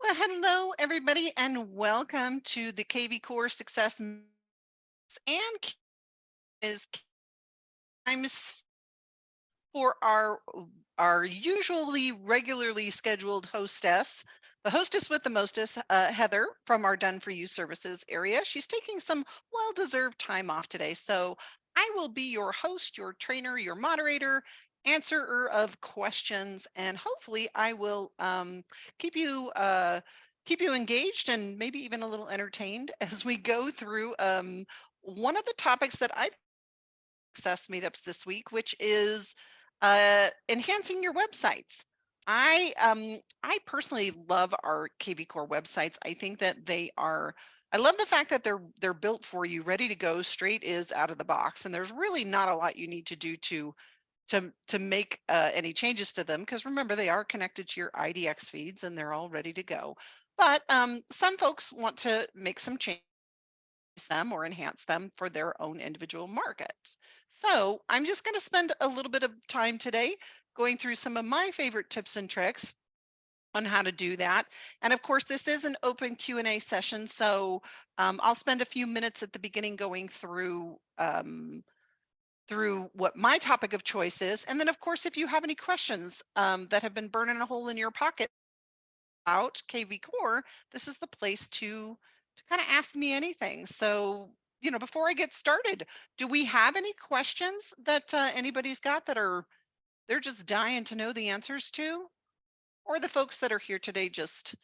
Well, hello, everybody, and welcome to the KV Core Success and is times for our usually regularly scheduled hostess, the hostess with the mostest, Heather from our Done for You services area. She's taking some well-deserved time off today, so I will be your host, your trainer, your moderator, answerer of questions, and hopefully I will keep you. Keep you engaged and maybe even a little entertained as we go through one of the topics that I success meetups this week, which is enhancing your websites. I personally love our KV Core websites. I think that they are. I love the fact that they're built for you, ready to go, straight is out of the box, and there's really not a lot you need to do to make any changes to them, because remember, they are connected to your IDX feeds and they're all ready to go. But some folks want to make some changes them or enhance them for their own individual markets. So I'm just going to spend a little bit of time today going through some of my favorite tips and tricks on how to do that. And of course, this is an open Q&A session, so I'll spend a few minutes at the beginning going through what my topic of choice is. And then, of course, if you have any questions that have been burning a hole in your pocket out KV Core, this is the place to kind of ask me anything. So, before I get started, do we have any questions that anybody's got that they're just dying to know the answers to? Or the folks that are here today just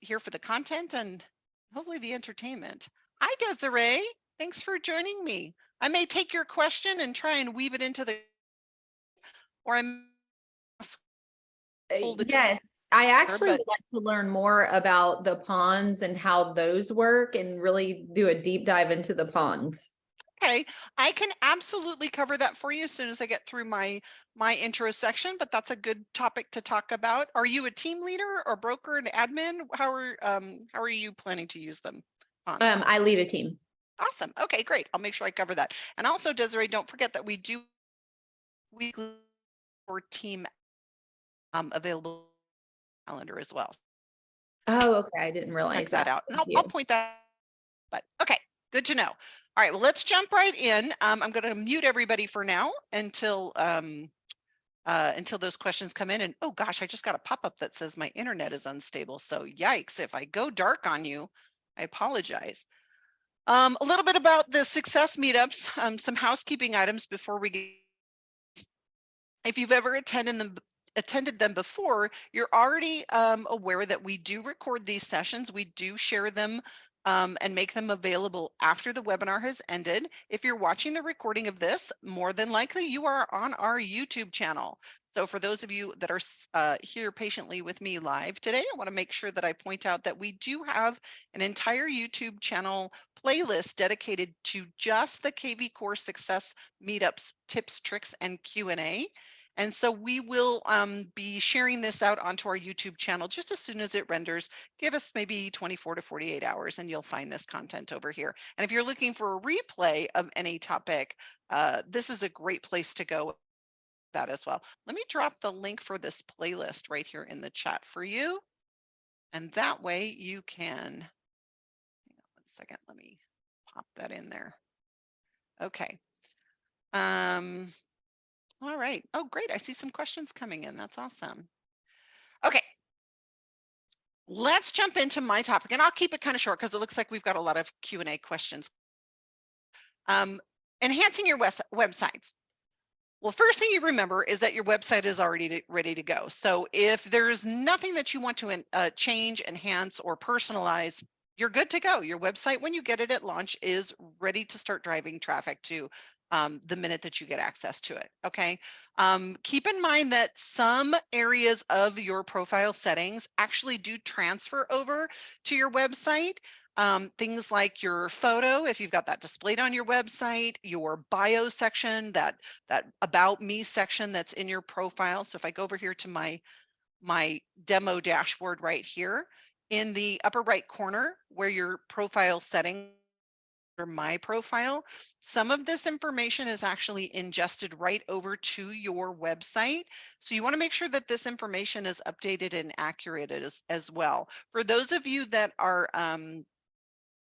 here for the content and hopefully the entertainment? Hi, Desiree. Thanks for joining me. I may take your question and try and weave it into or I'm hold it Yes, I actually but would like to learn more about the ponds and how those work and really do a deep dive into the ponds. okay, I can absolutely cover that for you as soon as I get through my intro section, but that's a good topic to talk about. Are you a team leader or broker and admin? How are you planning to use them? Ponds. I lead a team. Awesome. Okay, great. I'll make sure I cover that. And also, Desiree, don't forget that we do weekly for team available calendar as well. Oh, okay. I didn't Check realize that that. out. And Thank I'll you. point that. But okay, good to know. All right, well, let's jump right in. I'm going to mute everybody for now until those questions come in. And oh gosh, I just got a pop-up that says my internet is unstable. So yikes, if I go dark on you, I apologize. A little bit about the success meetups, some housekeeping items before we get. If you've ever attended them before, you're already aware that we do record these sessions. We do share them and make them available after the webinar has ended. If you're watching the recording of this, more than likely you are on our YouTube channel. So for those of you that are here patiently with me live today, I want to make sure that I point out that we do have an entire YouTube channel playlist dedicated to just the KV Core Success Meetups tips, tricks, and Q&A. And so we will be sharing this out onto our YouTube channel just as soon as it renders. Give us maybe 24 to 48 hours and you'll find this content over here. And if you're looking for a replay of any topic, this is a great place to go that as well. Let me drop the link for this playlist right here in the chat for you. And that way you can, hang on one second, let me pop that in there. Okay. All right. Oh, great. I see some questions coming in. That's awesome. Okay. Let's jump into my topic, and I'll keep it kind of short because it looks like we've got a lot of Q&A questions. Enhancing your websites. Well, first thing you remember is that your website is already ready to go. So if there's nothing that you want to change, enhance, or personalize, you're good to go. Your website, when you get it at launch, is ready to start driving traffic to the minute that you get access to it. Okay. Keep in mind that some areas of your profile settings actually do transfer over to your website. Things like your photo, if you've got that displayed on your website, your bio section, that about me section that's in your profile. So if I go over here to my demo dashboard right here, in the upper right corner where your profile setting my profile, some of this information is actually ingested right over to your website. So you want to make sure that this information is updated and accurate as well. For those of you that are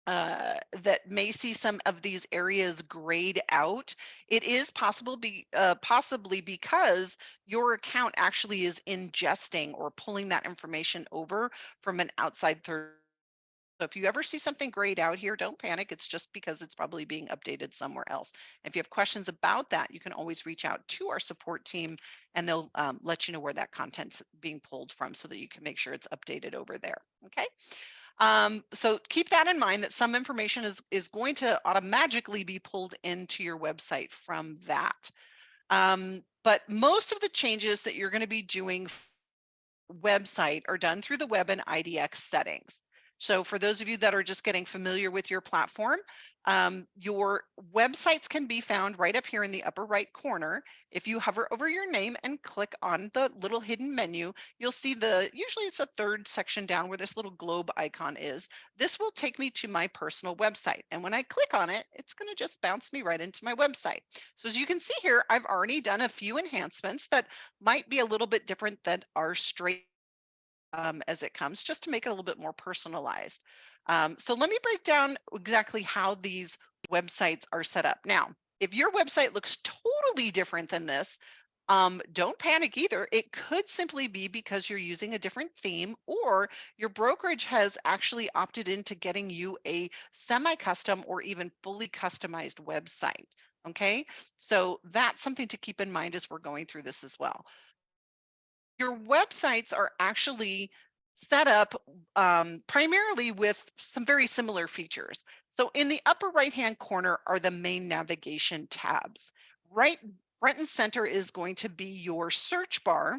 that may see some of these areas grayed out, it is possibly because your account actually is ingesting or pulling that information over from an outside third. So if you ever see something grayed out here, don't panic. It's just because it's probably being updated somewhere else. If you have questions about that, you can always reach out to our support team and they'll let you know where that content's being pulled from so that you can make sure it's updated over there. Okay. So keep that in mind that some information is going to automatically be pulled into your website from that. But most of the changes that you're going to be doing website are done through the web and IDX settings. So for those of you that are just getting familiar with your platform, your websites can be found right up here in the upper right corner. If you hover over your name and click on the little hidden menu, you'll see usually it's a third section down where this little globe icon is. This will take me to my personal website. And when I click on it, it's going to just bounce me right into my website. So as you can see here, I've already done a few enhancements that might be a little bit different than our straight as it comes, just to make it a little bit more personalized. So let me break down exactly how these websites are set up. Now, if your website looks totally different than this, don't panic either. It could simply be because you're using a different theme or your brokerage has actually opted into getting you a semi-custom or even fully customized website. Okay, so that's something to keep in mind as we're going through this as well. Your websites are actually set up primarily with some very similar features. So in the upper right-hand corner are the main navigation tabs. Right front and center is going to be your search bar,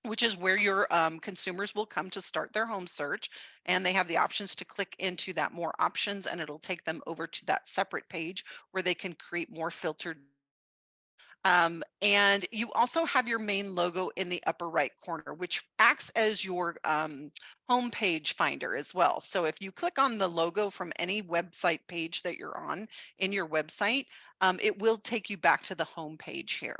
which is where your consumers will come to start their home search. And they have the options to click into that more options and it'll take them over to that separate page where they can create more filtered and you also have your main logo in the upper right corner, which acts as your homepage finder as well. So if you click on the logo from any website page that you're on in your website, it will take you back to the home page here.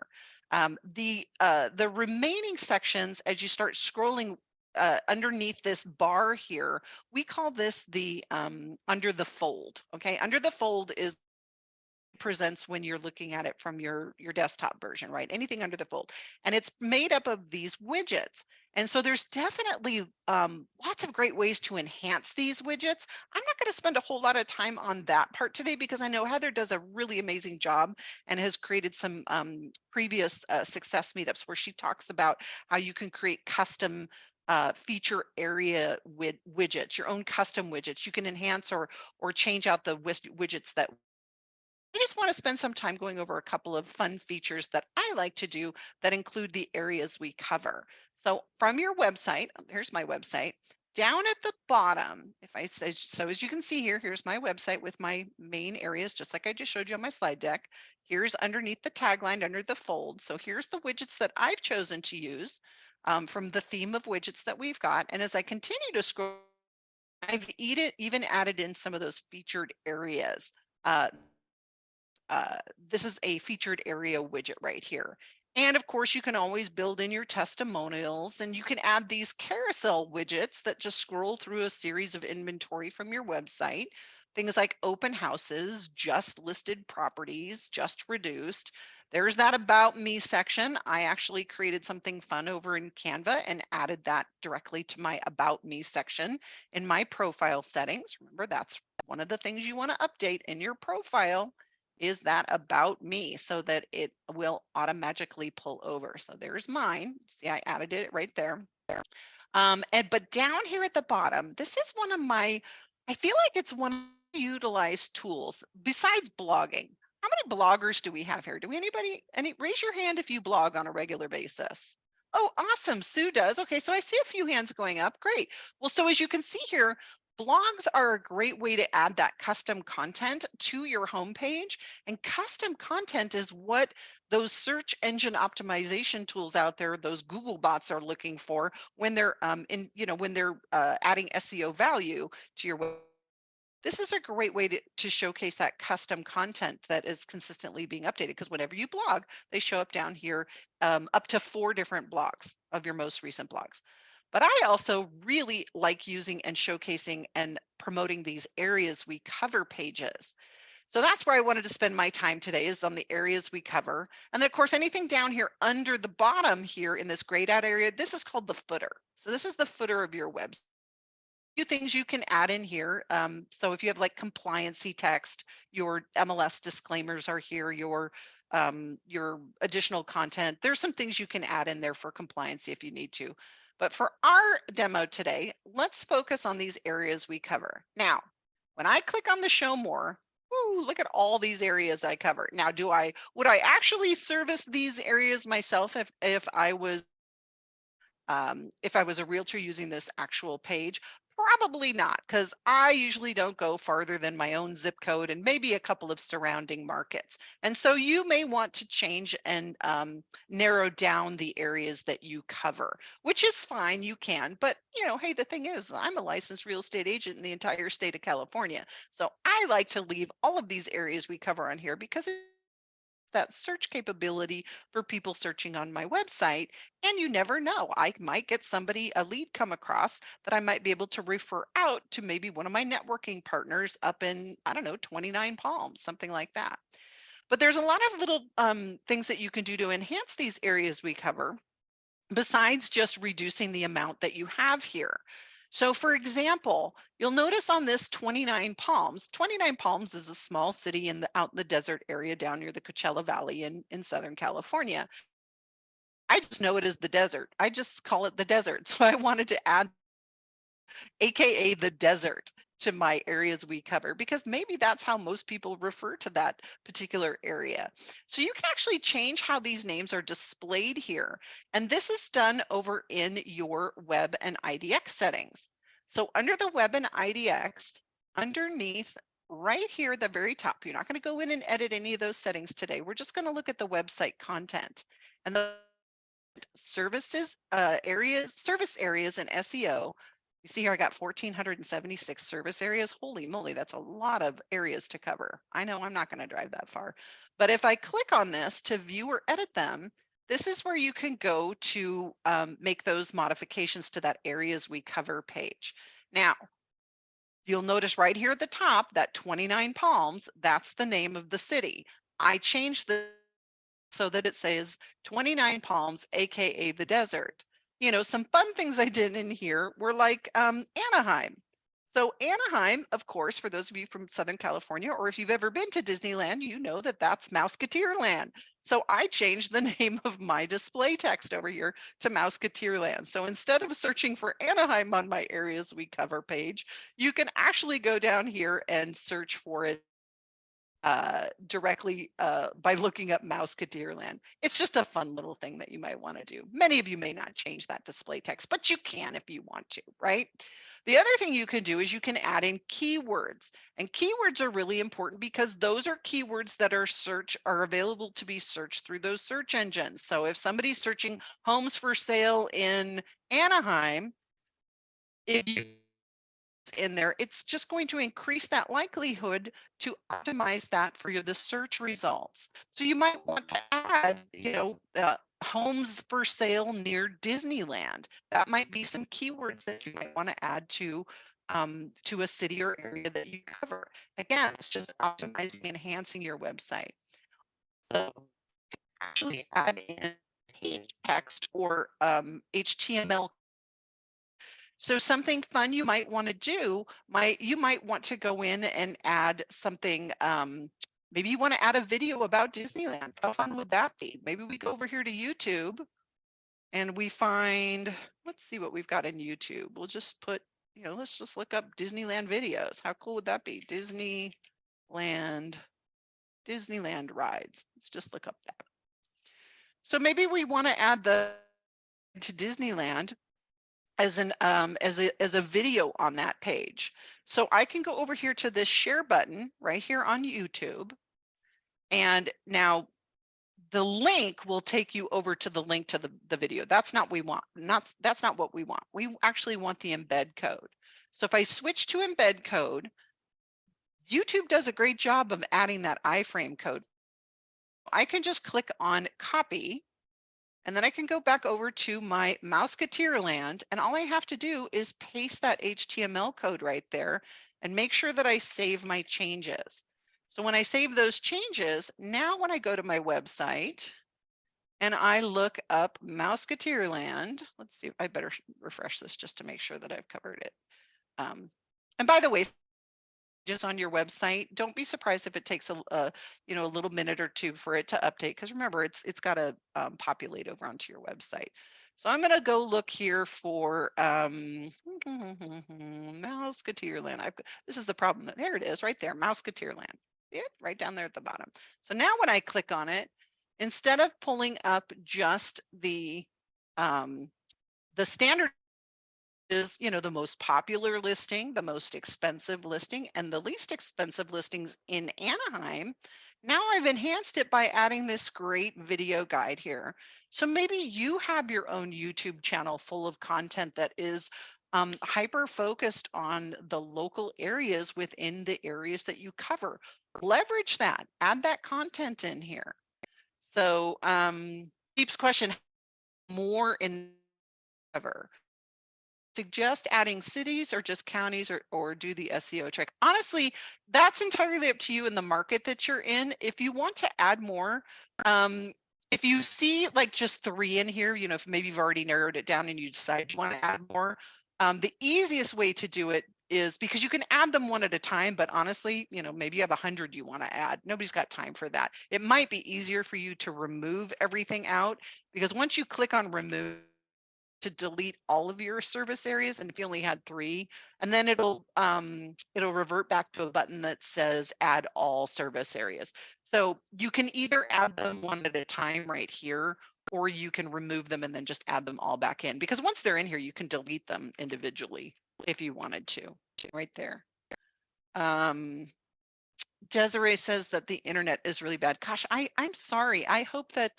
The remaining sections, as you start scrolling underneath this bar here, we call this the under the fold. Okay, under the fold is presents when you're looking at it from your desktop version, right? Anything under the fold. And it's made up of these widgets. And so there's definitely lots of great ways to enhance these widgets. I'm not going to spend a whole lot of time on that part today because I know Heather does a really amazing job and has created some previous success meetups where she talks about how you can create custom feature area with widgets, your own custom widgets. You can enhance or change out the widgets that I just want to spend some time going over a couple of fun features that I like to do that include the areas we cover. So from your website, here's my website, down at the bottom, if I say, so as you can see here, here's my website with my main areas, just like I just showed you on my slide deck. Here's underneath the tagline under the fold. So here's the widgets that I've chosen to use from the theme of widgets that we've got. And as I continue to scroll, I've even added in some of those featured areas. Uh, this is a featured area widget right here. And of course, you can always build in your testimonials and you can add these carousel widgets that just scroll through a series of inventory from your website. Things like open houses, just listed properties, just reduced. There's that about me section. I actually created something fun over in Canva and added that directly to my about me section in my profile settings. Remember, that's one of the things you want to update in your profile is that about me so that it will automatically pull over. So there's mine. See, I added it right there. But down here at the bottom, this is one of my, I feel like it's one of my utilized tools besides blogging. How many bloggers do we have here? Do we raise your hand if you blog on a regular basis? Oh, awesome. Sue does. Okay, so I see a few hands going up. Great. Well, so as you can see here, blogs are a great way to add that custom content to your homepage. And custom content is what those search engine optimization tools out there, those Google bots are looking for when they're when they're adding SEO value to your website. this is a great way to showcase that custom content that is consistently being updated, because whenever you blog, they show up down here, up to 4 different blogs of your most recent blogs. But I also really like using and showcasing and promoting these areas we cover pages. So that's where I wanted to spend my time today, is on the areas we cover. And then of course, anything down here under the bottom here in this grayed out area, this is called the footer. So this is the footer of your website. Few things you can add in here. So if you have like compliancy text, your MLS disclaimers are here, your additional content. There's some things you can add in there for compliancy if you need to. But for our demo today, let's focus on these areas we cover. Now, when I click on the show more, ooh, look at all these areas I cover. Now, would I actually service these areas myself if I was a realtor using this actual page? Probably not, because I usually don't go farther than my own zip code and maybe a couple of surrounding markets. And so you may want to change and narrow down the areas that you cover, which is fine, you can. But, hey, the thing is, I'm a licensed real estate agent in the entire state of California. So I like to leave all of these areas we cover on here because that search capability for people searching on my website. And you never know, I might get a lead come across that I might be able to refer out to maybe one of my networking partners up in, I don't know, 29 Palms, something like that. But there's a lot of little things that you can do to enhance these areas we cover, besides just reducing the amount that you have here. So for example, you'll notice on this 29 Palms is a small city out in the desert area down near the Coachella Valley in Southern California. I just know it as the desert. I just call it the desert. So I wanted to add AKA the desert to my areas we cover, because maybe that's how most people refer to that particular area. So you can actually change how these names are displayed here. And this is done over in your web and IDX settings. So under the web and IDX, underneath right here at the very top, you're not going to go in and edit any of those settings today. We're just going to look at the website content and the service areas and SEO. You see here, I got 1,476 service areas. Holy moly, that's a lot of areas to cover. I know I'm not going to drive that far. But if I click on this to view or edit them, this is where you can go to make those modifications to that areas we cover page. Now, you'll notice right here at the top, that 29 Palms, that's the name of the city. I changed the so that it says 29 Palms, AKA the desert. Some fun things I did in here were like Anaheim. So Anaheim, of course, for those of you from Southern California, or if you've ever been to Disneyland, you know that that's Mouseketeerland. So I changed the name of my display text over here to Mouseketeerland. So instead of searching for Anaheim on my areas we cover page, you can actually go down here and search for it directly by looking up Mouseketeerland. It's just a fun little thing that you might want to do. Many of you may not change that display text, but you can if you want to, right? The other thing you can do is you can add in keywords, and keywords are really important because those are keywords that are available to be searched through those search engines. So if somebody's searching homes for sale in Anaheim, if you in there, it's just going to increase that likelihood to optimize that for the search results. So you might want to add, homes for sale near Disneyland. That might be some keywords that you might want to add to a city or area that you cover. Again, it's just optimizing, enhancing your website. So actually add in page text or HTML. So something fun you might want to do, you might want to go in and add something. Maybe you want to add a video about Disneyland. How fun would that be? Maybe we go over here to YouTube and we find, let's see what we've got in YouTube. We'll just put, let's just look up Disneyland videos. How cool would that be? Disneyland rides. Let's just look up that. So maybe we want to add to Disneyland as a video on that page. So I can go over here to this share button right here on YouTube. And now the link will take you over to the link to the video. That's not what we want. That's not what we want. We actually want the embed code. So if I switch to embed code, YouTube does a great job of adding that iframe code. I can just click on copy, and then I can go back over to my Mouseketeer and all I have to do is paste that HTML code right there and make sure that I save my changes. So when I save those changes, now when I go to my website and I look up Mouseketeer, let's see, I better refresh this just to make sure that I've covered it. And by the way, just on your website, don't be surprised if it takes a little minute or two for it to update, because remember it's got to populate over onto your website. So I'm going to go look here for Mouseketeer. This is the problem. There it is right there, Mouseketeer. Yeah, right down there at the bottom. So now when I click on it, instead of pulling up just the standard is, the most popular listing, the most expensive listing, and the least expensive listings in Anaheim. Now I've enhanced it by adding this great video guide here. So maybe you have your own YouTube channel full of content that is hyper focused on the local areas within the areas that you cover. Leverage that, add that content in here. So Deep's question, more in cover. Suggest adding cities or just counties, or do the SEO trick? Honestly, that's entirely up to you in the market that you're in. If you want to add more, if you see like just 3 in here, if maybe you've already narrowed it down and you decide you want to add more, the easiest way to do it is, because you can add them one at a time, but honestly, maybe you have 100 you want to add. Nobody's got time for that. It might be easier for you to remove everything out, because once you click on remove, to delete all of your service areas, and if you only had 3, and then it'll revert back to a button that says add all service areas. So you can either add them one at a time right here, or you can remove them and then just add them all back in, because once they're in here, you can delete them individually if you wanted to, right there. Desiree says that the internet is really bad. Gosh, I'm sorry. I hope that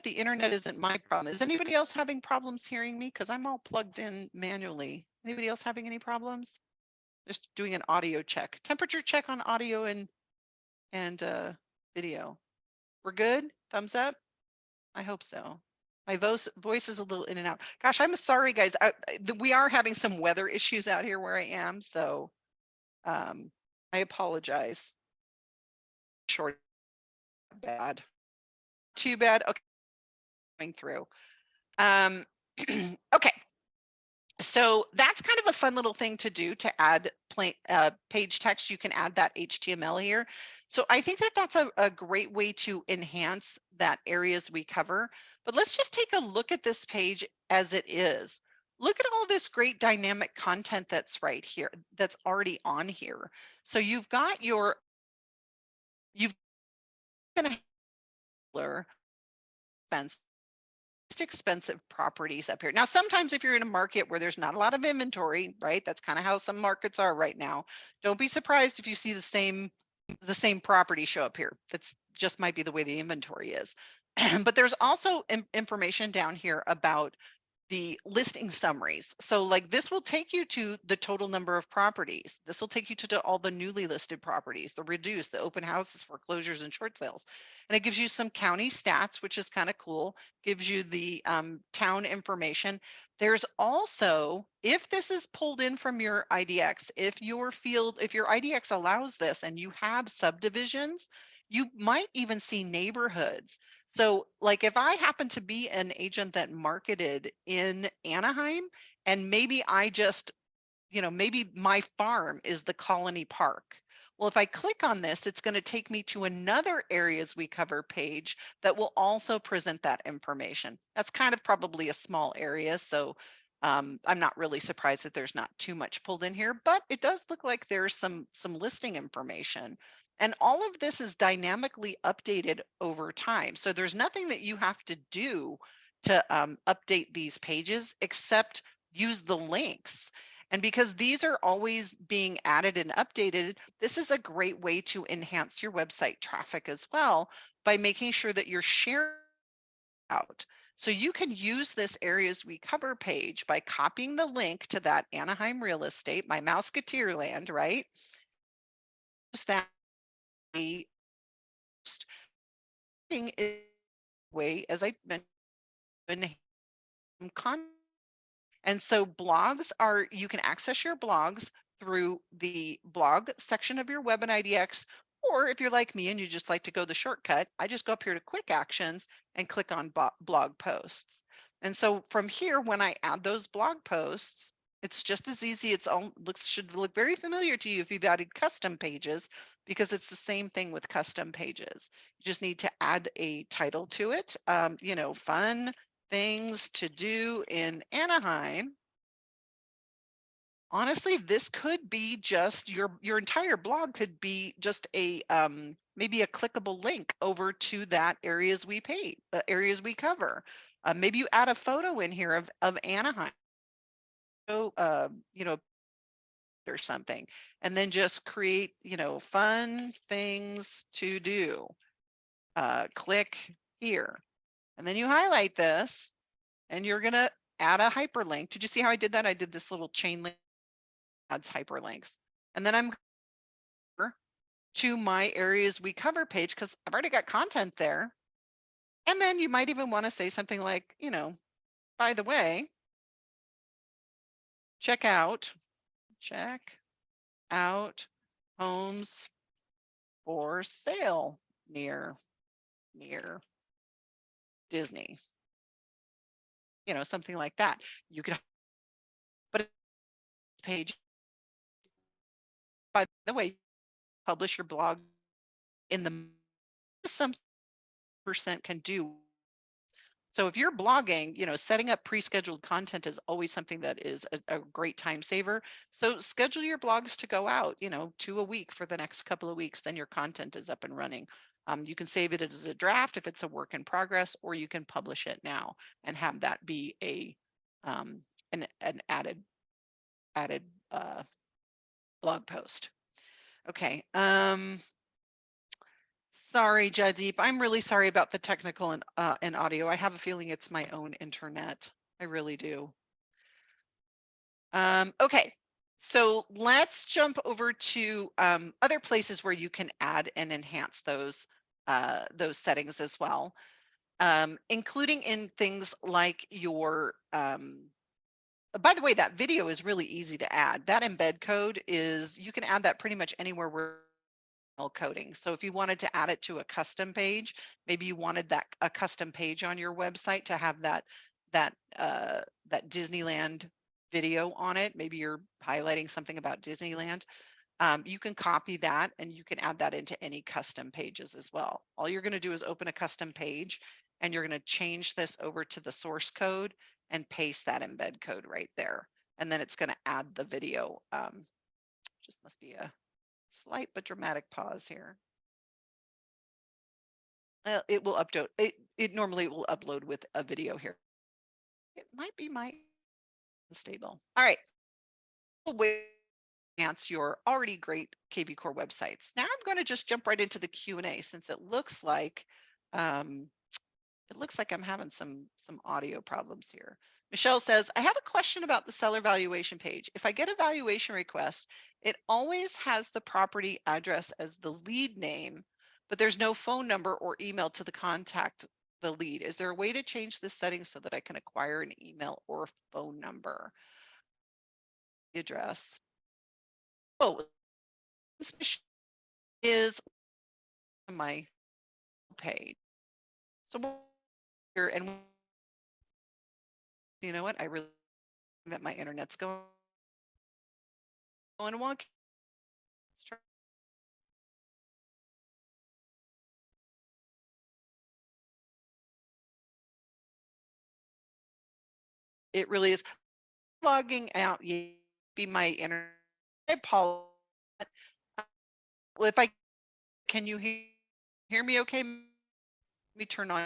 the internet isn't my problem. Is anybody else having problems hearing me? Because I'm all plugged in manually. Anybody else having any problems? Just doing an audio check. Temperature check on audio and video. We're good? Thumbs up? I hope so. My voice is a little in and out. Gosh, I'm sorry, guys. We are having some weather issues out here where I am, so I apologize. Short, bad. Too bad. Okay, going through. Okay. So that's kind of a fun little thing to do, to add page text. You can add that HTML here. So I think that that's a great way to enhance that areas we cover. But let's just take a look at this page as it is. Look at all this great dynamic content that's right here, that's already on here. So you've got gonna expense expensive properties up here. Now, sometimes if you're in a market where there's not a lot of inventory, right? That's kind of how some markets are right now. Don't be surprised if you see the same property show up here. That's just might be the way the inventory is. But there's also information down here about the listing summaries. So like this will take you to the total number of properties. This will take you to all the newly listed properties, the reduced, the open houses, foreclosures, and short sales. And it gives you some county stats, which is kind of cool. Gives you the town information. There's also, if this is pulled in from your IDX, if your IDX allows this and you have subdivisions, you might even see neighborhoods. So like if I happen to be an agent that marketed in Anaheim, and maybe I just, maybe my farm is the Colony Park. Well, if I click on this, it's going to take me to another areas we cover page that will also present that information. That's kind of probably a small area. So I'm not really surprised that there's not too much pulled in here, but it does look like there's some listing information. And all of this is dynamically updated over time. So there's nothing that you have to do to update these pages except use the links. And because these are always being added and updated, this is a great way to enhance your website traffic as well by making sure that you're sharing out. So you can use this areas we cover page by copying the link to that Anaheim real estate, my Mouseketeer land, right? Use that thing is way, as I mentioned, content. And so blogs are, you can access your blogs through the blog section of your Web and IDX, or if you're like me and you just like to go the shortcut, I just go up here to quick actions and click on blog posts. And so from here, when I add those blog posts, it's just as easy. It's all should look very familiar to you if you've added custom pages, because it's the same thing with custom pages. You just need to add a title to it. You know, fun things to do in Anaheim. Honestly, this could be just your entire blog could be just a maybe a clickable link over to that areas we pay, areas we cover. Maybe you add a photo in here of Anaheim, so you know, or something, and then just create, you know, fun things to do. Click here, and then you highlight this, and you're gonna add a hyperlink. Did you see how I did that? I did this little chain link, adds hyperlinks, and then I'm to my areas we cover page because I've already got content there. And then you might even want to say something like, you know, by the way, check out homes for sale near Disney. You know, something like that. You could put a page, by the way, publish your blog in the some percent can do. So if you're blogging, you know, setting up pre-scheduled content is always something that is a great time saver. So schedule your blogs to go out, you know, 2 a week for the next couple of weeks, then your content is up and running. You can save it as a draft if it's a work in progress, or you can publish it now and have that be a an added blog post. Okay. Sorry, Jadeep. I'm really sorry about the technical and audio. I have a feeling it's my own internet. I really do. Okay, so let's jump over to other places where you can add and enhance those settings as well, including in things like your. By the way, that video is really easy to add. That embed code is, you can add that pretty much anywhere where coding. So if you wanted to add it to a custom page, maybe you wanted that a custom page on your website to have that Disneyland video on it. Maybe you're highlighting something about Disneyland. You can copy that and you can add that into any custom pages as well. All you're going to do is open a custom page and you're going to change this over to the source code and paste that embed code right there. And then it's going to add the video. Just must be a slight but dramatic pause here. It will upload. It normally will upload with a video here. It might be my unstable. All right. Enhance your already great KV Core websites. Now I'm going to just jump right into the Q&A since it looks like I'm having some audio problems here. Michelle says, I have a question about the seller valuation page. If I get a valuation request, it always has the property address as the lead name, but there's no phone number or email to the contact the lead. Is there a way to change this setting so that I can acquire an email or phone number? The address. Oh, this is my page. So here, and you know what? I really think that my internet's going wonky. Let's try. It really is logging out. Be my internet. I apologize. Well, if I can you hear me okay? Let me turn on.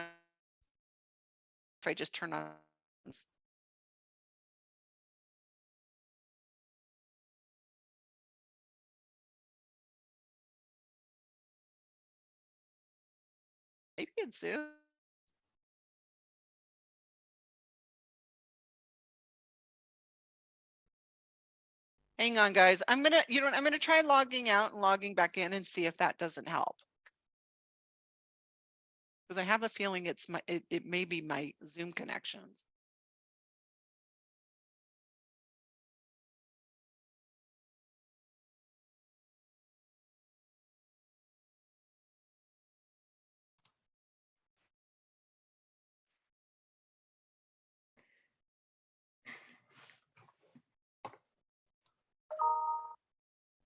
If I just turn on. Maybe it's Zoom. Hang on, guys. I'm gonna try logging out and logging back in and see if that doesn't help. Because I have a feeling it may be my Zoom connections.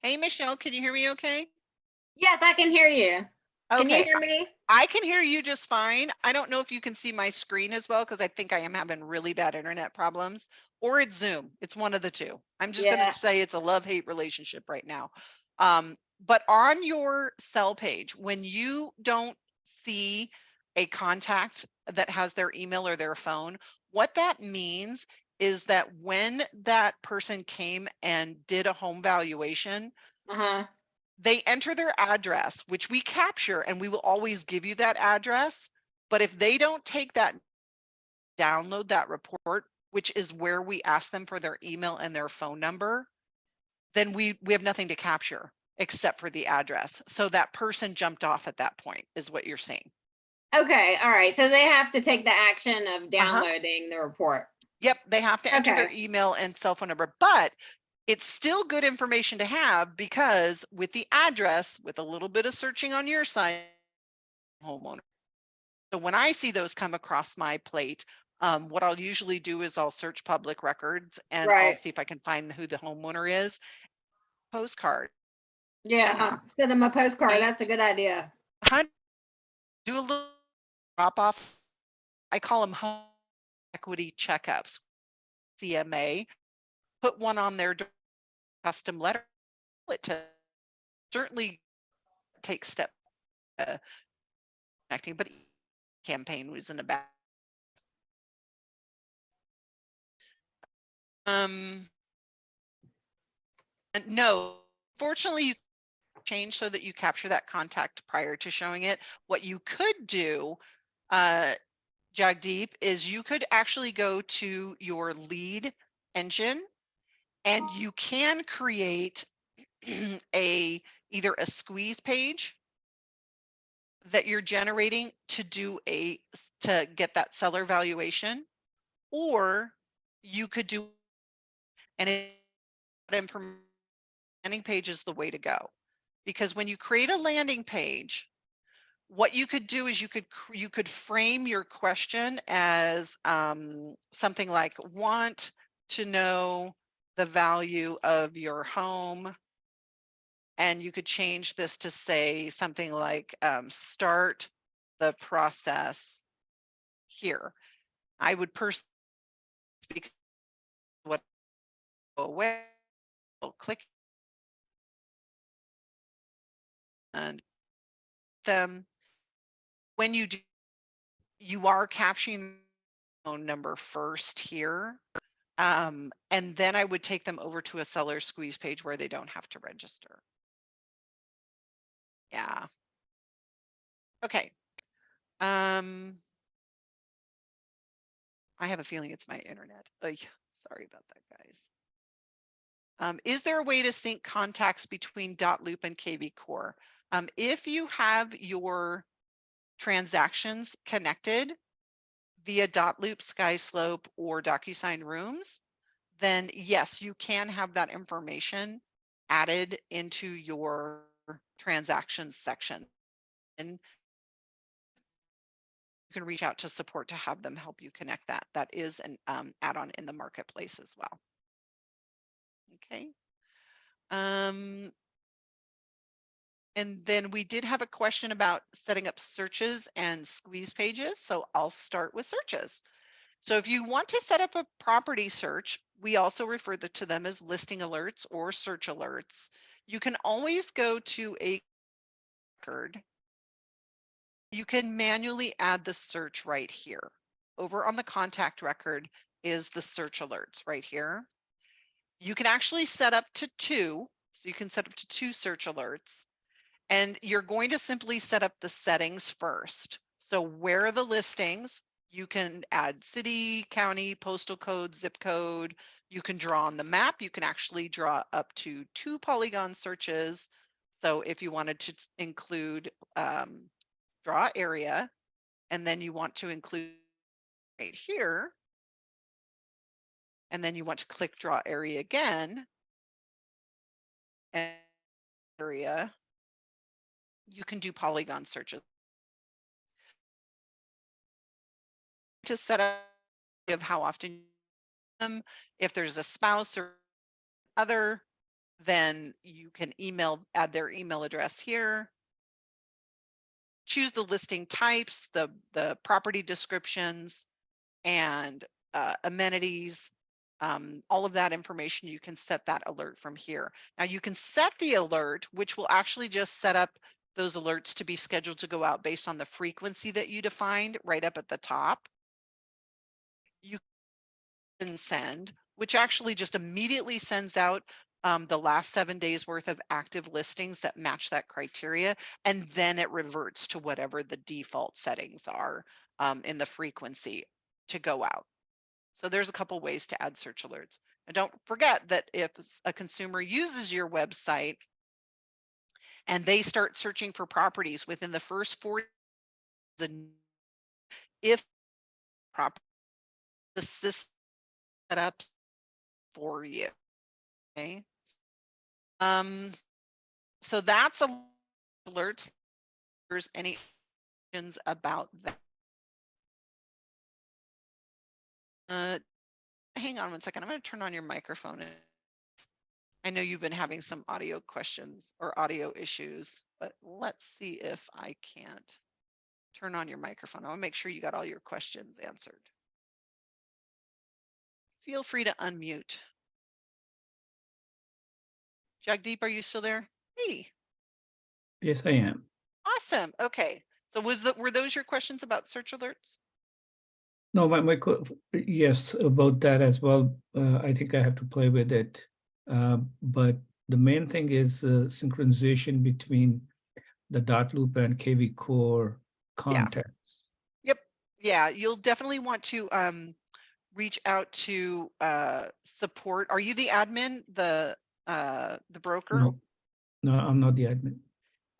Hey, Michelle, can you hear me okay? Yes, I can hear you. Can you Okay, hear me? I can hear you just fine. I don't know if you can see my screen as well, because I think I am having really bad internet problems, or it's Zoom. It's one of the two. I'm just gonna Yeah. say it's a love-hate relationship right now. But on your cell page, when you don't see a contact that has their email or their phone, what that means is that when that person came and did a home valuation, Uh-huh. they enter their address, which we capture, and we will always give you that address. But if they don't take that, download that report, which is where we ask them for their email and their phone number, then we have nothing to capture except for the address. So that person jumped off at that point, is what you're saying. Okay. All right. So they have to take the action of Uh-huh. downloading the report. Yep, they have to enter their Okay. email and cell phone number, but it's still good information to have, because with the address, with a little bit of searching on your side, homeowner. So when I see those come across my plate, what I'll usually do is I'll search public records and I'll Right. see if I can find who the homeowner is. Postcard. Yeah. Send them a postcard. I That's a good idea. do a little drop off. I call them home equity checkups, CMA. Put one on their custom letter to certainly take step connecting, but campaign was in a bad. And no, fortunately, you change so that you capture that contact prior to showing it. What you could do, Jagdeep, is you could actually go to your lead engine and you can create either a squeeze page that you're generating to get that seller valuation, or you could do information. Landing page is the way to go, because when you create a landing page, what you could do is you could frame your question as something like, want to know the value of your home, and you could change this to say something like, start the process here. I would personally speak what away, click and them. When you do, you are capturing phone number first here. And then I would take them over to a seller squeeze page where they don't have to register. Yeah. Okay. I have a feeling it's my internet. Sorry about that, guys. Is there a way to sync contacts between dotloop and KV Core? If you have your transactions connected via dotloop, SkySlope, or DocuSign Rooms, then yes, you can have that information added into your transactions section. And you can reach out to support to have them help you connect that. That is an add-on in the marketplace as well. Okay. And then we did have a question about setting up searches and squeeze pages. So I'll start with searches. So if you want to set up a property search, we also refer to them as listing alerts or search alerts. You can always go to a record. You can manually add the search right here. Over on the contact record is the search alerts right here. You can actually set up to 2. So you can set up to 2 search alerts. And you're going to simply set up the settings first. So where are the listings? You can add city, county, postal code, zip code. You can draw on the map. You can actually draw up to 2 polygon searches. So if you wanted to include draw area, and then you want to include right here, and then you want to click draw area again, and area, you can do polygon searches. To set up of how often if there's a spouse or other, then you can add their email address here. Choose the listing types, the property descriptions, and amenities. All of that information, you can set that alert from here. Now you can set the alert, which will actually just set up those alerts to be scheduled to go out based on the frequency that you defined right up at the top. You can send, which actually just immediately sends out the last 7 days worth of active listings that match that criteria, and then it reverts to whatever the default settings are in the frequency to go out. So there's a couple ways to add search alerts. And don't forget that if a consumer uses your website and they start searching for properties within the first 4 if property the system set up for you. Okay. So that's a alert. There's any questions about that? Hang on one second. I'm going to turn on your microphone. I know you've been having some audio questions or audio issues, but let's see if I can't turn on your microphone. I want to make sure you got all your questions answered. Feel free to unmute. Jagdeep, are you still there? Hey. Yes, I am. Awesome. Okay. So were those your questions about search alerts? No, yes, about that as well. I think I have to play with it. But the main thing is synchronization between the dot loop and KV Core context. Yep. Yeah, you'll definitely want to reach out to support. Are you the admin, the broker? No, I'm not the admin.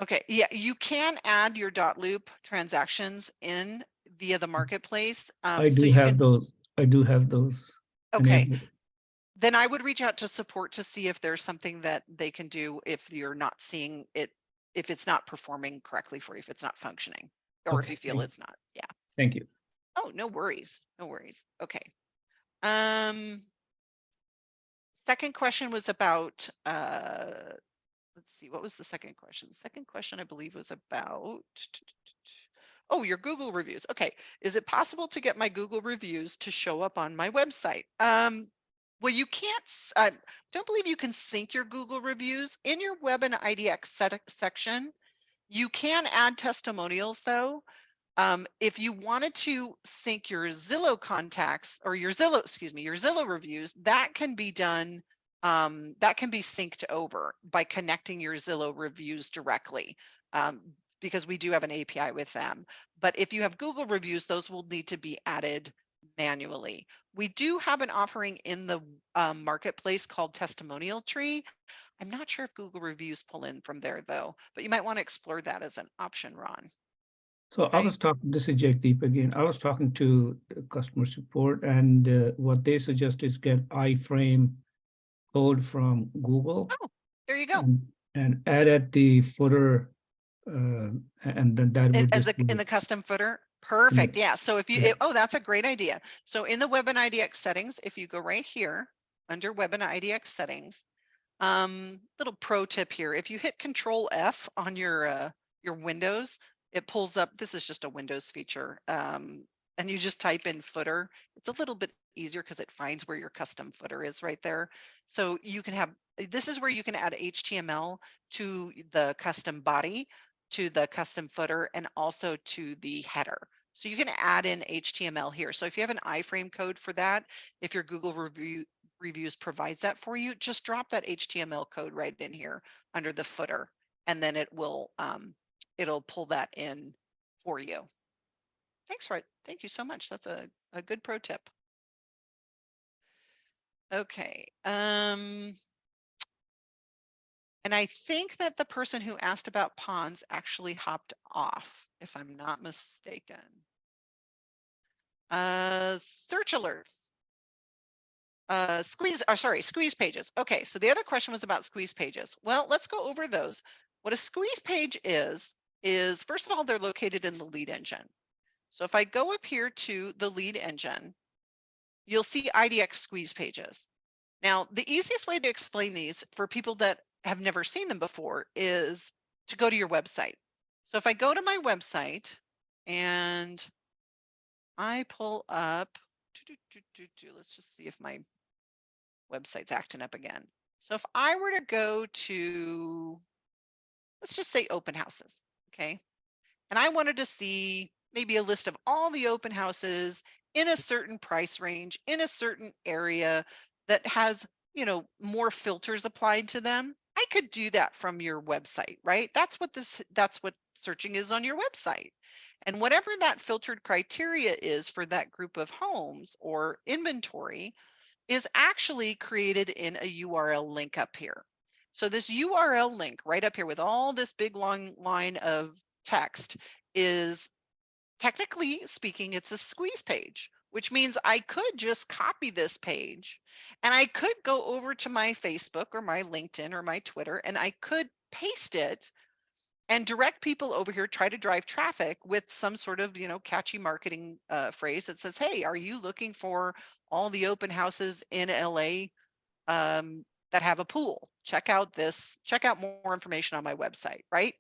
Okay, yeah, you can add your dot loop transactions in via the marketplace. I do have those. I do have those. Okay. enabled. Then I would reach out to support to see if there's something that they can do if you're not seeing it, if it's not performing correctly for you, if it's not functioning, or if Okay, you feel it's not. Yeah. Thank you. Oh, no worries. No worries. Okay. Second question was about let's see, what was the second question? The second question I believe was about oh, your Google reviews. Okay. Is it possible to get my Google reviews to show up on my website? Well, you can't, don't believe you can sync your Google reviews in your Web and IDX section. You can add testimonials though. If you wanted to sync your Zillow contacts or your Zillow reviews, that can be done. That can be synced over by connecting your Zillow reviews directly. Because we do have an API with them. But if you have Google reviews, those will need to be added manually. We do have an offering in the marketplace called Testimonial Tree. I'm not sure if Google reviews pull in from there though, but you might want to explore that as an option, Ron. So Okay. I was talking, this is Jagdeep again. I was talking to customer support, and what they suggest is get iframe code from Google. Oh, there you go. And add at the footer, and then that would As just in the custom footer. Perfect. Yeah. So if you, Yeah. oh, that's a great idea. So in the Web and IDX settings, if you go right here under Web and IDX settings, little pro tip here, if you hit Control F on your Windows, it pulls up, this is just a Windows feature, and you just type in footer. It's a little bit easier because it finds where your custom footer is right there. So you can have, this is where you can add HTML to the custom body, to the custom footer, and also to the header. So you can add in HTML here. So if you have an iframe code for that, if your Google reviews provides that for you, just drop that HTML code right in here under the footer, and then it will it'll pull that in for you. Thanks, Fred. Thank you so much. That's a good pro tip. Okay. And I think that the person who asked about ponds actually hopped off, if I'm not mistaken. Search alerts. Squeeze pages. Okay, so the other question was about squeeze pages. Well, let's go over those. What a squeeze page is first of all, they're located in the lead engine. So if I go up here to the lead engine, you'll see IDX squeeze pages. Now, the easiest way to explain these for people that have never seen them before is to go to your website. So if I go to my website and I pull up, let's just see if my website's acting up again. So if I were to go to, let's just say open houses, okay? And I wanted to see maybe a list of all the open houses in a certain price range, in a certain area that has, more filters applied to them. I could do that from your website, right? That's what searching is on your website. And whatever that filtered criteria is for that group of homes or inventory is actually created in a URL link up here. So this URL link right up here with all this big long line of text is, technically speaking, it's a squeeze page, which means I could just copy this page and I could go over to my Facebook or my LinkedIn or my Twitter and I could paste it and direct people over here, try to drive traffic with some sort of, catchy marketing phrase that says, hey, are you looking for all the open houses in LA that have a pool? Check out more information on my website, right?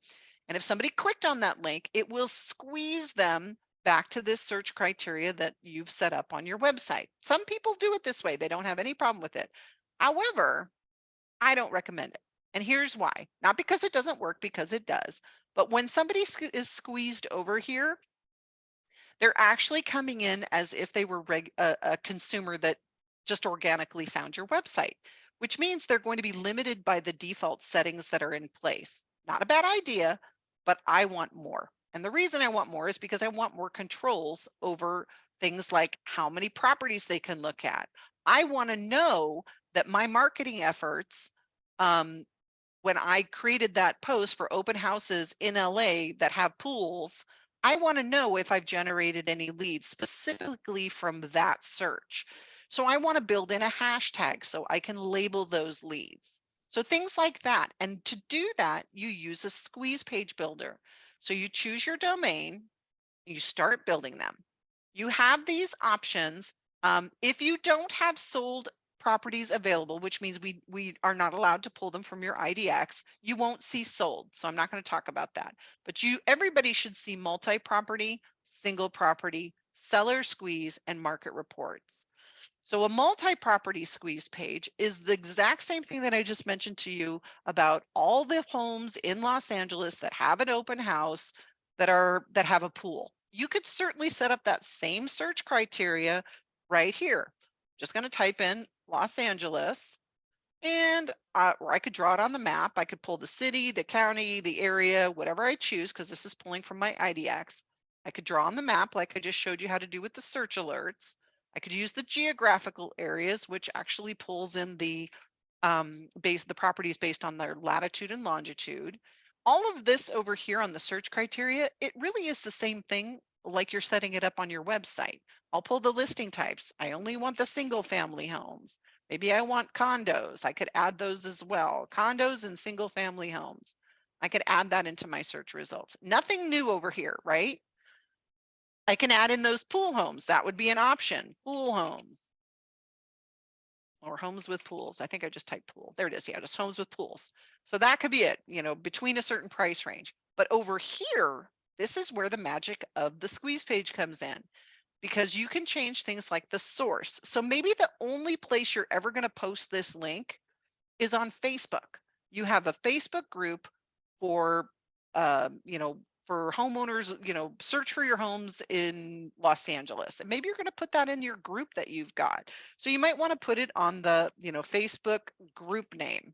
And if somebody clicked on that link, it will squeeze them back to this search criteria that you've set up on your website. Some people do it this way. They don't have any problem with it. However, I don't recommend it. And here's why. Not because it doesn't work, because it does. But when somebody is squeezed over here, they're actually coming in as if they were a consumer that just organically found your website, which means they're going to be limited by the default settings that are in place. Not a bad idea, but I want more. And the reason I want more is because I want more controls over things like how many properties they can look at. I want to know that my marketing efforts, when I created that post for open houses in LA that have pools, I want to know if I've generated any leads specifically from that search. So I want to build in a hashtag so I can label those leads. So things like that. And to do that, you use a squeeze page builder. So you choose your domain, you start building them. You have these options. If you don't have sold properties available, which means we are not allowed to pull them from your IDX, you won't see sold. So I'm not going to talk about that. But everybody should see multi-property, single property, seller squeeze, and market reports. So a multi-property squeeze page is the exact same thing that I just mentioned to you about all the homes in Los Angeles that have an open house that have a pool. You could certainly set up that same search criteria right here. Just going to type in Los Angeles and or I could draw it on the map. I could pull the city, the county, the area, whatever I choose, because this is pulling from my IDX. I could draw on the map like I just showed you how to do with the search alerts. I could use the geographical areas, which actually pulls in the properties based on their latitude and longitude. All of this over here on the search criteria, it really is the same thing like you're setting it up on your website. I'll pull the listing types. I only want the single family homes. Maybe I want condos. I could add those as well. Condos and single family homes. I could add that into my search results. Nothing new over here, right? I can add in those pool homes. That would be an option. Pool homes or homes with pools. I think I just typed pool. There it is. Yeah, just homes with pools. So that could be it, between a certain price range. But over here, this is where the magic of the squeeze page comes in, because you can change things like the source. So maybe the only place you're ever going to post this link is on Facebook. You have a Facebook group for, for homeowners, search for your homes in Los Angeles. And maybe you're going to put that in your group that you've got. So you might want to put it on the, Facebook group name.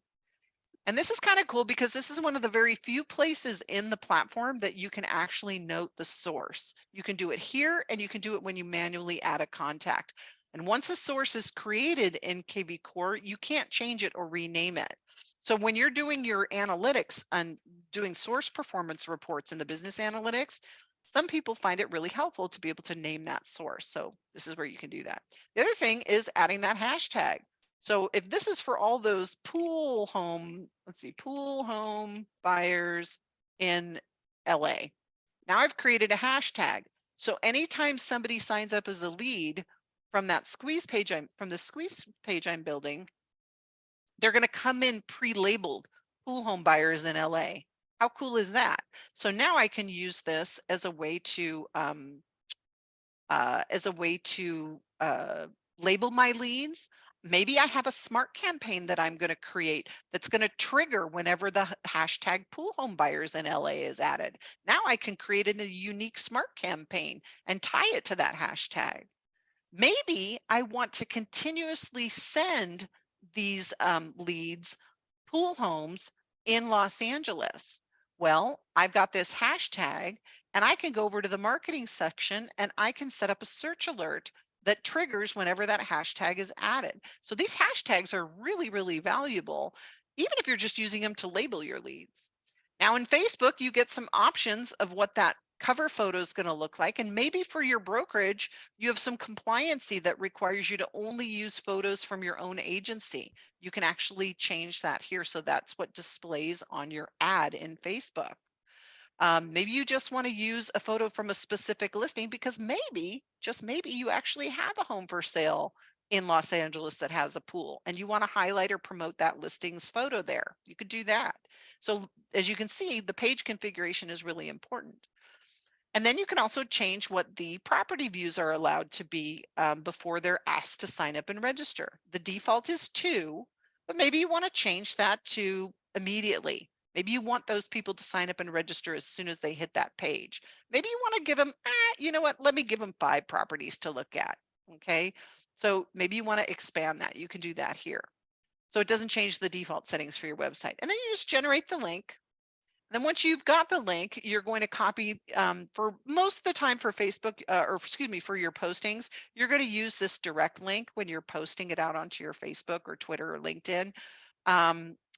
And this is kind of cool because this is one of the very few places in the platform that you can actually note the source. You can do it here and you can do it when you manually add a contact. And once a source is created in KV Core, you can't change it or rename it. So when you're doing your analytics and doing source performance reports in the business analytics, some people find it really helpful to be able to name that source. So this is where you can do that. The other thing is adding that hashtag. So if this is for all those pool home, let's see, pool home buyers in LA. Now I've created a hashtag. So anytime somebody signs up as a lead from that squeeze page, from the squeeze page I'm building, they're going to come in pre-labeled pool home buyers in LA. How cool is that? So now I can use this as a way to label my leads. Maybe I have a smart campaign that I'm going to create that's going to trigger whenever the hashtag pool home buyers in LA is added. Now I can create a unique smart campaign and tie it to that hashtag. Maybe I want to continuously send these leads pool homes in Los Angeles. Well, I've got this hashtag and I can go over to the marketing section and I can set up a search alert that triggers whenever that hashtag is added. So these hashtags are really, really valuable, even if you're just using them to label your leads. Now in Facebook, you get some options of what that cover photo is going to look like. And maybe for your brokerage, you have some compliancy that requires you to only use photos from your own agency. You can actually change that here. So that's what displays on your ad in Facebook. Maybe you just want to use a photo from a specific listing because maybe, just maybe, you actually have a home for sale in Los Angeles that has a pool and you want to highlight or promote that listing's photo there. You could do that. So as you can see, the page configuration is really important. And then you can also change what the property views are allowed to be before they're asked to sign up and register. The default is 2, but maybe you want to change that to immediately. Maybe you want those people to sign up and register as soon as they hit that page. Maybe you want to give them, you know what, let me give them 5 properties to look at. Okay, so maybe you want to expand that. You can do that here. So it doesn't change the default settings for your website. And then you just generate the link. Then once you've got the link, you're going to copy for most of the time for Facebook or excuse me, for your postings, you're going to use this direct link when you're posting it out onto your Facebook or Twitter or LinkedIn.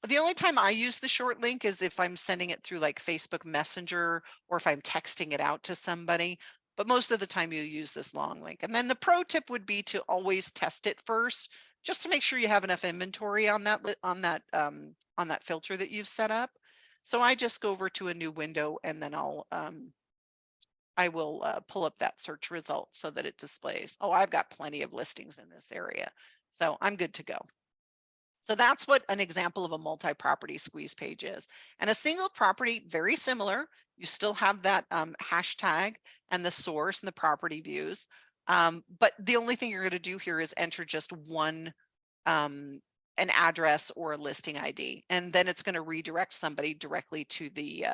The only time I use the short link is if I'm sending it through like Facebook Messenger or if I'm texting it out to somebody. But most of the time you use this long link. And then the pro tip would be to always test it first, just to make sure you have enough inventory on that filter that you've set up. So I just go over to a new window and then I will pull up that search result so that it displays, oh, I've got plenty of listings in this area. So I'm good to go. So that's what an example of a multi-property squeeze page is. And a single property, very similar. You still have that hashtag and the source and the property views. But the only thing you're going to do here is enter just one an address or a listing ID, and then it's going to redirect somebody directly to the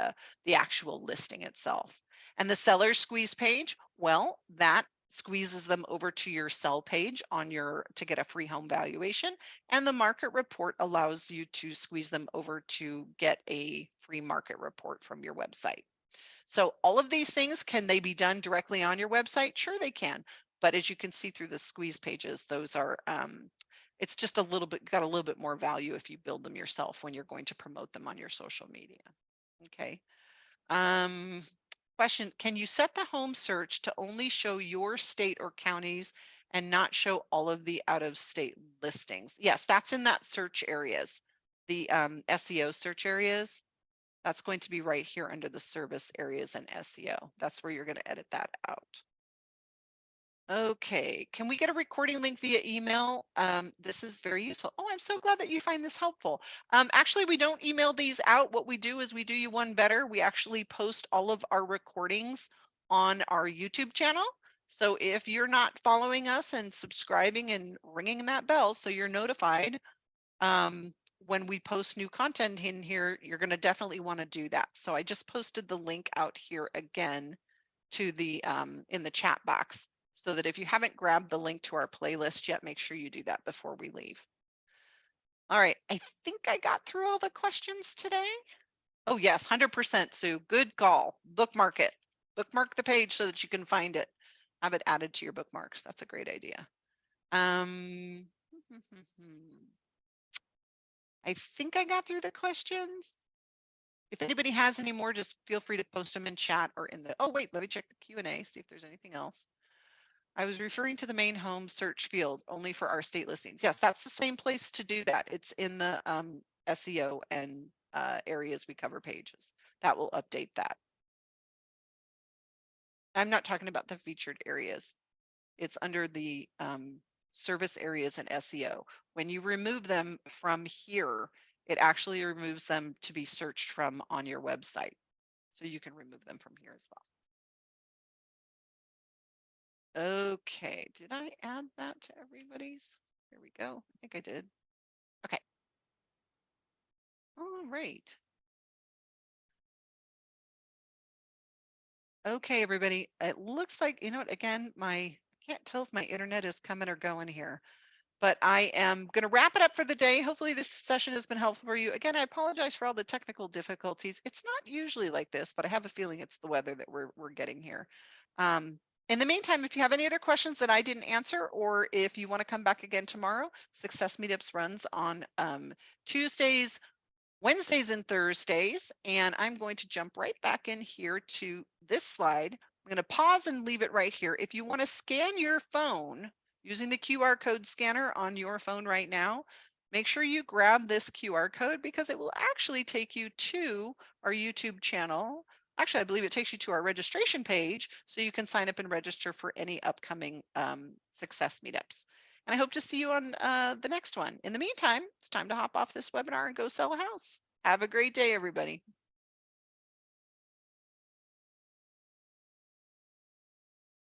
actual listing itself. And the seller squeeze page, well, that squeezes them over to your sell page on your to get a free home valuation, and the market report allows you to squeeze them over to get a free market report from your website. So all of these things, can they be done directly on your website? Sure, they can. But as you can see through the squeeze pages, those are it's just a little bit got a little bit more value if you build them yourself when you're going to promote them on your social media. Okay. Question, can you set the home search to only show your state or counties and not show all of the out-of-state listings? Yes, that's in that search areas, the SEO search areas. That's going to be right here under the service areas and SEO. That's where you're going to edit that out. Okay, can we get a recording link via email? This is very useful. Oh, I'm so glad that you find this helpful. Actually, we don't email these out. What we do is we do you one better. We actually post all of our recordings on our YouTube channel. So if you're not following us and subscribing and ringing that bell so you're notified when we post new content in here, you're going to definitely want to do that. So I just posted the link out here again to the in the chat box, so that if you haven't grabbed the link to our playlist yet, make sure you do that before we leave. All right, I think I got through all the questions today. Oh yes, 100%, Sue. Good call. Bookmark it. Bookmark the page so that you can find it. Have it added to your bookmarks. That's a great idea. I think I got through the questions. If anybody has any more, just feel free to post them in chat or in the, oh wait, let me check the Q&A, see if there's anything else. I was referring to the main home search field only for our state listings. Yes, that's the same place to do that. It's in the SEO and areas we cover pages. That will update that. I'm not talking about the featured areas. It's under the service areas and SEO. When you remove them from here, it actually removes them to be searched from on your website. So you can remove them from here as well. Okay, did I add that to everybody's? There we go. I think I did. Okay. All right. Okay, everybody. It looks like, you know what, again, I can't tell if my internet is coming or going here, but I am going to wrap it up for the day. Hopefully this session has been helpful for you. Again, I apologize for all the technical difficulties. It's not usually like this, but I have a feeling it's the weather that we're getting here. In the meantime, if you have any other questions that I didn't answer, or if you want to come back again tomorrow, Success Meetups runs on Tuesdays, Wednesdays, and Thursdays. And I'm going to jump right back in here to this slide. I'm going to pause and leave it right here. If you want to scan your phone using the QR code scanner on your phone right now, make sure you grab this QR code because it will actually take you to our YouTube channel. Actually, I believe it takes you to our registration page so you can sign up and register for any upcoming Success Meetups. And I hope to see you on the next one. In the meantime, it's time to hop off this webinar and go sell a house. Have a great day, everybody.